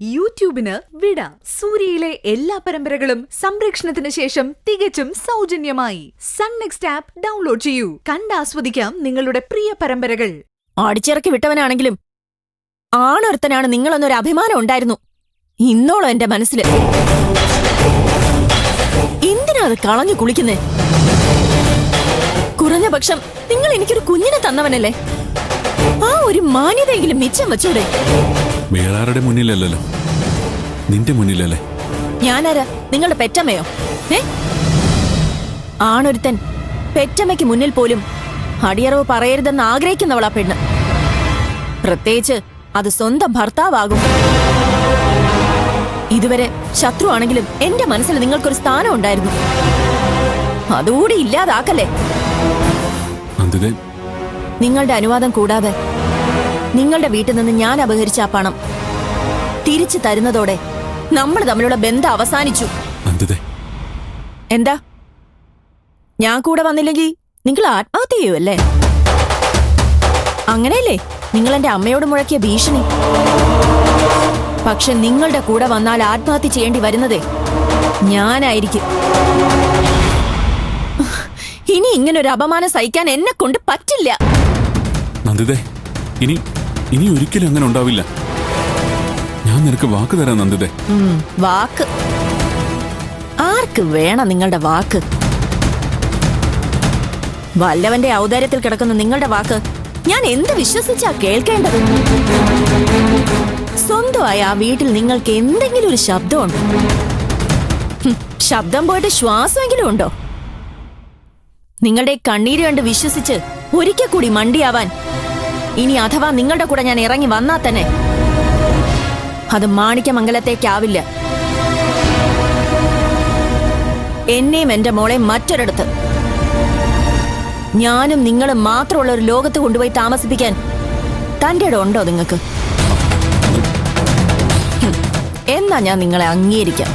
യൂട്യൂബിന് വിട. സൂര്യയിലെ എല്ലാ പരമ്പരകളും സംരക്ഷണത്തിന് ശേഷം തികച്ചും സൗജന്യമായി സൺ നെക്സ്റ്റ് ആപ്പ് ഡൗൺലോഡ് ചെയ്യൂ. കണ്ടാസ്വദിക്കാം നിങ്ങളുടെ പ്രിയ പരമ്പരകൾ. അടിച്ചിറക്കി വിട്ടവനാണെങ്കിലും ആണൊരുത്തനാണ് നിങ്ങളെന്നൊരു അഭിമാനം ഉണ്ടായിരുന്നു. ഇന്നോളം എന്റെ മനസ്സില്. എന്തിനാ അത് കളഞ്ഞു കുളിക്കുന്നേ? കുറഞ്ഞ പക്ഷം നിങ്ങൾ എനിക്കൊരു കുഞ്ഞിനെ തന്നവനല്ലേ? ആ ഒരു മാന്യതയെങ്കിലും മിച്ചം വെച്ചൂടെ? വേറാരുടെ മുന്നിലല്ലല്ലോ, നിന്റെ മുന്നിലല്ലേ. ഞാനാരാ? നിങ്ങളുടെ പെറ്റമ്മയോ? ആണൊരുത്തൻ പെറ്റമ്മയ്ക്ക് മുന്നിൽ പോലും അടിയറവ് പറയരുതെന്ന് ആഗ്രഹിക്കുന്നവളാ പെണ്ണ്. പ്രത്യേകിച്ച് അത് സ്വന്തം ഭർത്താവാകും. ഇതുവരെ ശത്രു ആണെങ്കിലും എന്റെ മനസ്സിൽ നിങ്ങൾക്കൊരു സ്ഥാനം ഉണ്ടായിരുന്നു. അതുകൂടി ഇല്ലാതാക്കല്ലേ? നിങ്ങളുടെ അനുവാദം കൂടാതെ നിങ്ങളുടെ വീട്ടിൽ നിന്ന് ഞാൻ അപഹരിച്ച ആ പണം തിരിച്ചു തരുന്നതോടെ നമ്മൾ തമ്മിലുള്ള ബന്ധം അവസാനിച്ചു. എന്താ, ഞാൻ കൂടെ വന്നില്ലെങ്കിൽ നിങ്ങൾ ആത്മഹത്യ ചെയ്യുമല്ലേ? അങ്ങനെയല്ലേ നിങ്ങൾ എന്റെ അമ്മയോട് മുഴക്കിയ ഭീഷണി? പക്ഷെ നിങ്ങളുടെ കൂടെ വന്നാൽ ആത്മഹത്യ ചെയ്യേണ്ടി വരുന്നതേ ഞാനായിരിക്കും. ഇനി ഇങ്ങനൊരു അപമാനം സഹിക്കാൻ എന്നെ കൊണ്ട് പറ്റില്ല. ഇനി ഒരിക്കലും അങ്ങനെ ഉണ്ടാവില്ല. ഞാൻ നിനക്ക് വാക്ക് തരാം നന്ദിതേ. വാക്ക്? ആർക്ക് വേണം നിങ്ങളുടെ വാക്ക്? വല്ലവന്റെ ഔദാര്യത്തിൽ കിടക്കുന്ന നിങ്ങളുടെ വാക്ക് ഞാൻ എന്ത് വിശ്വസിച്ചാ കേൾക്കേണ്ടത്? സ്വന്തമായ ആ വീട്ടിൽ നിങ്ങൾക്ക് എന്തെങ്കിലും ഒരു ശബ്ദമുണ്ടോ? ശബ്ദം പോയിട്ട് ശ്വാസമെങ്കിലും ഉണ്ടോ? നിങ്ങളുടെ കണ്ണീര് കണ്ട് വിശ്വസിച്ച് ഒരിക്കൽ കൂടി മണ്ടിയാവാൻ ഇനി അഥവാ നിങ്ങളുടെ കൂടെ ഞാൻ ഇറങ്ങി വന്നാ തന്നെ അത് മാണിക്യമംഗലത്തേക്കാവില്ല. എന്നെയും എന്റെ മോളെ മറ്റൊരിടത്ത്, ഞാനും നിങ്ങളും മാത്രമുള്ള ഒരു ലോകത്ത് കൊണ്ടുപോയി താമസിപ്പിക്കാൻ തന്റെ ഇടം ഉണ്ടോ നിങ്ങൾക്ക്? എന്നാ ഞാൻ നിങ്ങളെ അംഗീകരിക്കാം.